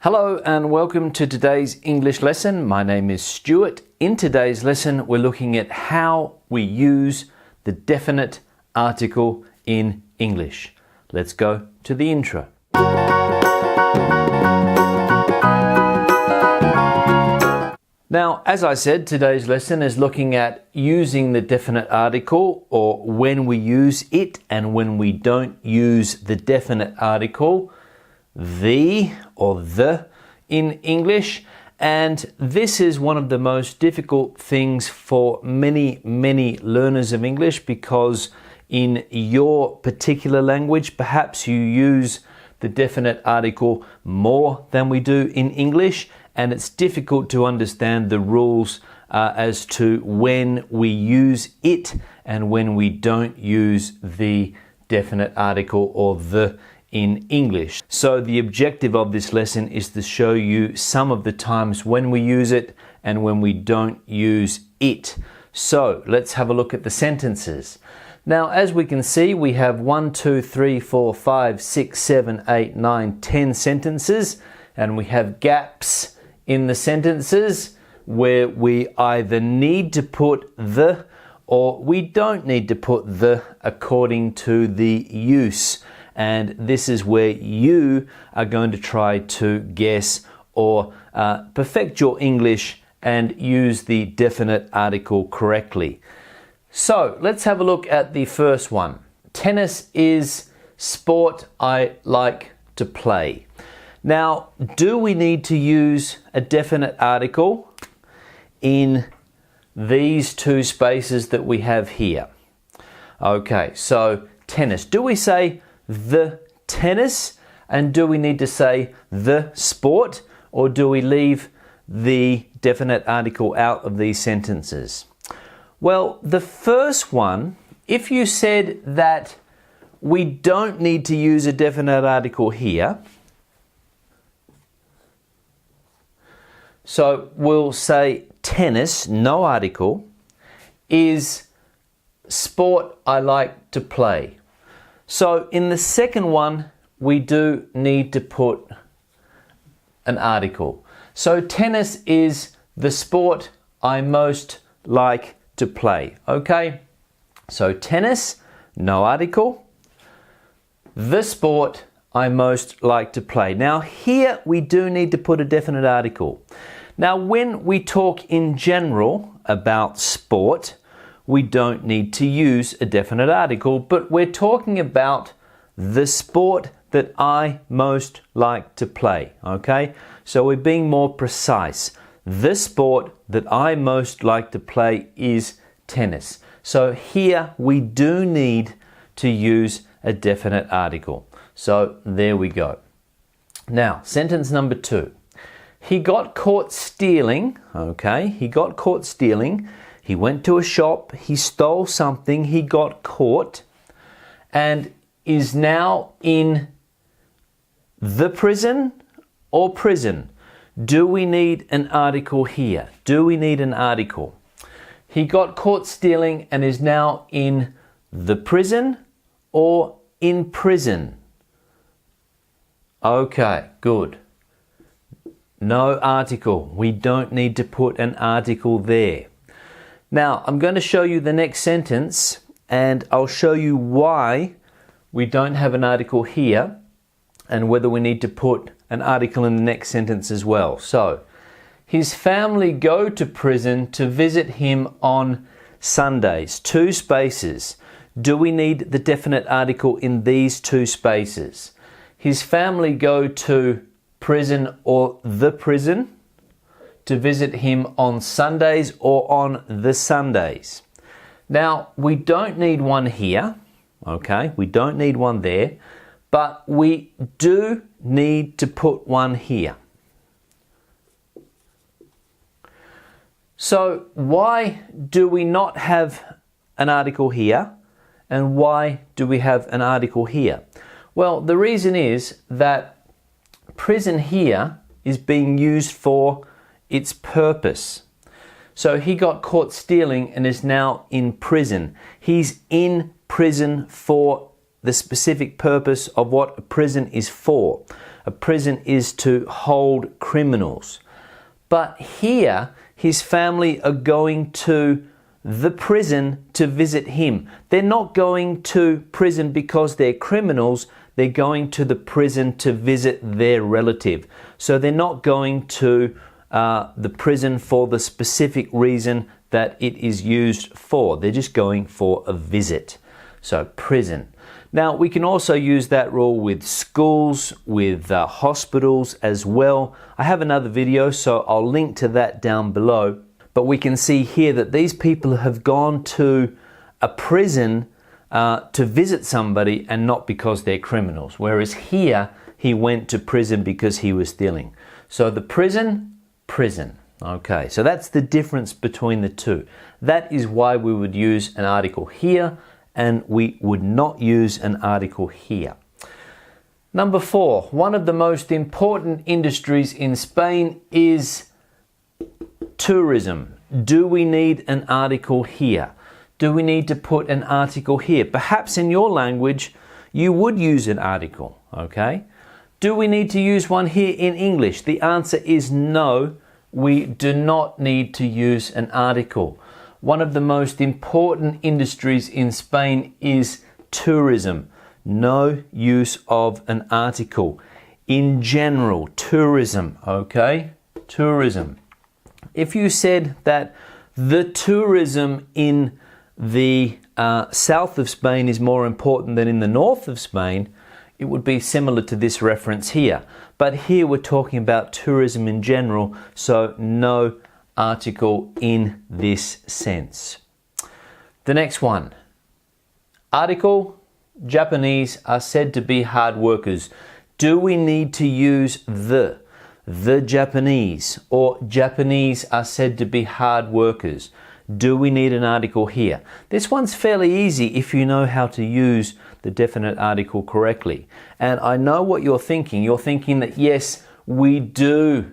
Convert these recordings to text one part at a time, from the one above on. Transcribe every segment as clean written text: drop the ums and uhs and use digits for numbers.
Hello and welcome to today's English lesson. My name is Stuart. In today's lesson, we're looking at how we use the definite article in English. Let's go to the intro. Now, as I said, today's lesson is looking at using the definite article, or when we use it and when we don't use the definite article, the or the in English. And this is one of the most difficult things for many learners of English, because in your particular language, perhaps you use the definite article more than we do in English, and it's difficult to understand the rules as to when we use it and when we don't use the definite article or the in English. So the objective of this lesson is to show you some of the times when we use it and when we don't use it. So let's have a look at the sentences. Now, as we can see, we have 1, 2, 3, 4, 5, 6, 7, 8, 9, 10 sentences, and we have gaps in the sentences where we either need to put the or we don't need to put the according to the use. And this is where you are going to try to guess or perfect your English and use the definite article correctly. So let's have a look at the first one. Tennis is sport I like to play. Now, do we need to use a definite article in these two spaces that we have here? Okay, so tennis. Do we say the tennis, and do we need to say the sport, or do we leave the definite article out of these sentences? Well, the first one, if you said that we don't need to use a definite article here, so we'll say tennis, no article, is sport I like to play. So in the second one, we do need to put an article. So tennis is the sport I most like to play. Okay? So tennis, no article. The sport I most like to play. Now here we do need to put a definite article. Now when we talk in general about sport, we don't need to use a definite article, but we're talking about the sport that I most like to play, okay? So we're being more precise. The sport that I most like to play is tennis. So here we do need to use a definite article. So there we go. Now, sentence number 2. He got caught stealing, okay? He got caught stealing. He went to a shop, he stole something, he got caught, and is now in the prison or prison. Do we need an article here? Do we need an article? He got caught stealing and is now in the prison or in prison? Okay, good. No article. We don't need to put an article there. Now, I'm going to show you the next sentence, and I'll show you why we don't have an article here and whether we need to put an article in the next sentence as well. So, his family go to prison to visit him on Sundays. 2 spaces. Do we need the definite article in these 2 spaces? His family go to prison or the prison to visit him on Sundays or on the Sundays. Now, we don't need one here, okay? We don't need one there, but we do need to put one here. So, why do we not have an article here, and why do we have an article here? Well, the reason is that prison here is being used for its purpose. So he got caught stealing and is now in prison. He's in prison for the specific purpose of what a prison is for. A prison is to hold criminals. But here, his family are going to the prison to visit him. They're not going to prison because they're criminals. They're going to the prison to visit their relative. So they're not going to the prison for the specific reason that it is used for. They're just going for a visit. So prison. Now we can also use that rule with schools, with hospitals as well. I have another video, so I'll link to that down below. But we can see here that these people have gone to a prison to visit somebody and not because they're criminals. Whereas here, he went to prison because he was stealing. So the prison, prison. Okay, so that's the difference between the two. That is why we would use an article here and we would not use an article here. Number 4, one of the most important industries in Spain is tourism. Do we need an article here? Do we need to put an article here? Perhaps in your language, you would use an article, okay? Do we need to use one here in English? The answer is no, we do not need to use an article. One of the most important industries in Spain is tourism. No use of an article. In general, tourism, okay? Tourism. If you said that the tourism in the south of Spain is more important than in the north of Spain, it would be similar to this reference here. But here we're talking about tourism in general, so no article in this sense. The next one. Article, Japanese are said to be hard workers. Do we need to use the Japanese, or Japanese are said to be hard workers? Do we need an article here? This one's fairly easy if you know how to use the definite article correctly. And I know what you're thinking. You're thinking that yes, we do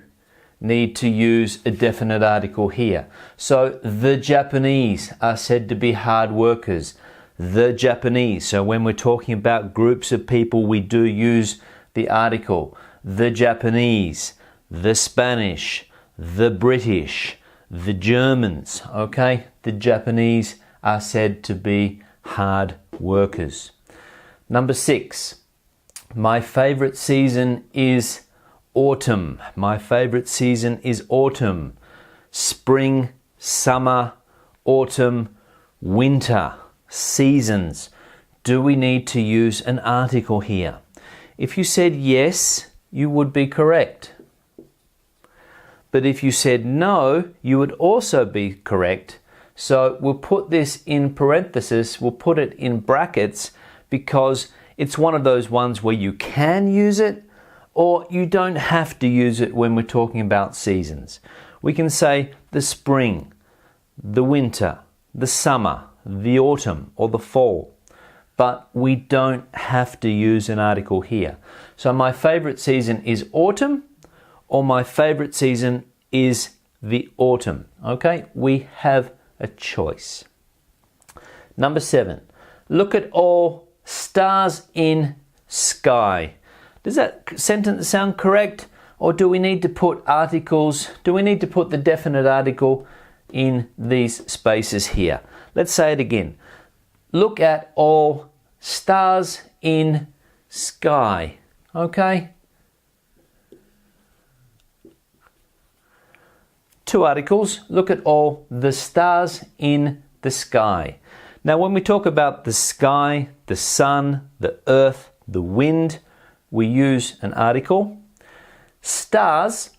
need to use a definite article here. So the Japanese are said to be hard workers. The Japanese. So when we're talking about groups of people, we do use the article. The Japanese, the Spanish, the British, the Germans, okay? The Japanese are said to be hard workers. Number 6, my favorite season is autumn. My favorite season is autumn. Spring, summer, autumn, winter, seasons. Do we need to use an article here? If you said yes, you would be correct. But if you said no, you would also be correct. So we'll put this in parentheses, we'll put it in brackets, because it's one of those ones where you can use it or you don't have to use it when we're talking about seasons. We can say the spring, the winter, the summer, the autumn, or the fall. But we don't have to use an article here. So my favorite season is autumn, or my favorite season is the autumn. Okay, we have a choice. Number 7, look at all stars in sky. Does that sentence sound correct? Or do we need to put articles, do we need to put the definite article in these spaces here? Let's say it again. Look at all stars in sky. Okay? 2 articles. Look at all the stars in the sky. Now when we talk about the sky, the sun, the earth, the wind, we use an article. Stars,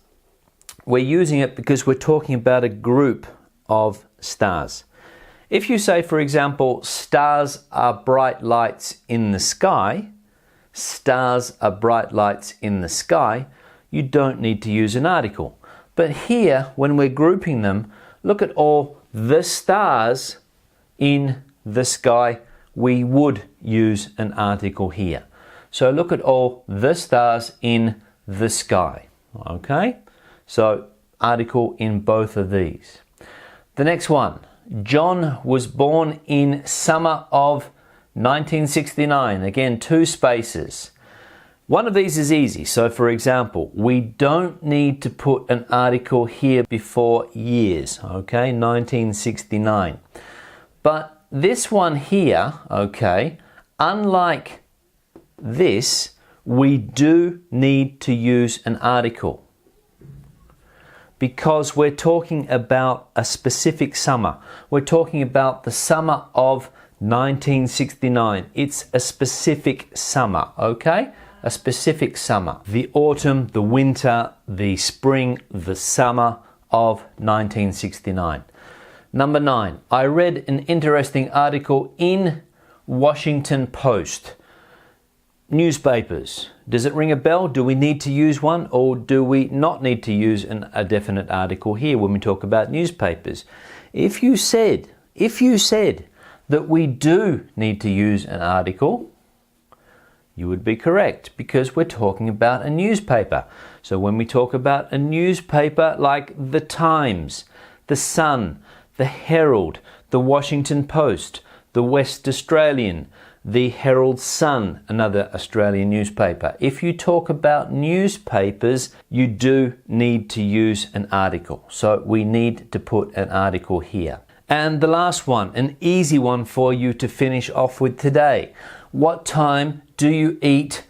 we're using it because we're talking about a group of stars. If you say, for example, stars are bright lights in the sky, stars are bright lights in the sky, you don't need to use an article. But here, when we're grouping them, look at all the stars in the sky, we would use an article here. So look at all the stars in the sky. Okay? So article in both of these. The next one. John was born in summer of 1969, again 2 spaces. One of these is easy. So for example, we don't need to put an article here before years, okay, 1969. But this one here, okay, unlike this, we do need to use an article because we're talking about a specific summer. We're talking about the summer of 1969. It's a specific summer, okay? A specific summer. The autumn, the winter, the spring, the summer of 1969. Number 9. I read an interesting article in Washington Post. Newspapers. Does it ring a bell? Do we need to use one or do we not need to use a definite article here when we talk about newspapers? If you said that we do need to use an article, you would be correct because we're talking about a newspaper. So when we talk about a newspaper like the Times, the Sun, the Herald, the Washington Post, the West Australian, the Herald Sun, another Australian newspaper. If you talk about newspapers, you do need to use an article. So we need to put an article here. And the last one, an easy one for you to finish off with today. What time do you eat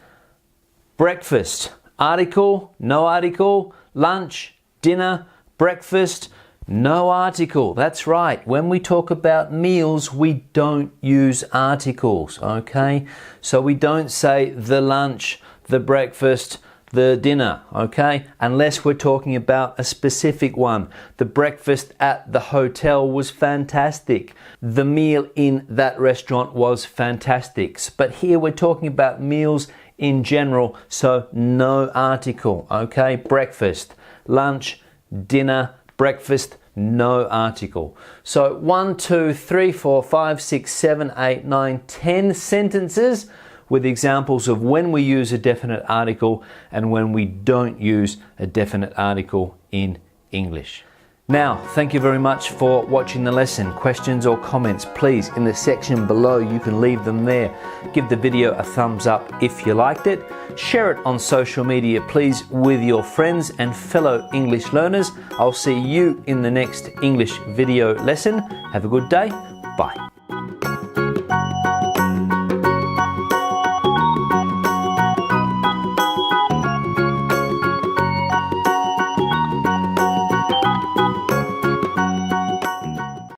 breakfast? Article, no article, lunch, dinner, breakfast, no article. That's right. When we talk about meals, we don't use articles, okay? So we don't say the lunch, the breakfast, the dinner, okay? Unless we're talking about a specific one. The breakfast at the hotel was fantastic. The meal in that restaurant was fantastic. But here we're talking about meals in general, so no article, okay? Breakfast, lunch, dinner, breakfast, no article. So 1, 2, 3, 4, 5, 6, 7, 8, 9, 10 sentences with examples of when we use a definite article and when we don't use a definite article in English. Now, thank you very much for watching the lesson. Questions or comments, please, in the section below, you can leave them there. Give the video a thumbs up if you liked it. Share it on social media, please, with your friends and fellow English learners. I'll see you in the next English video lesson. Have a good day. Bye.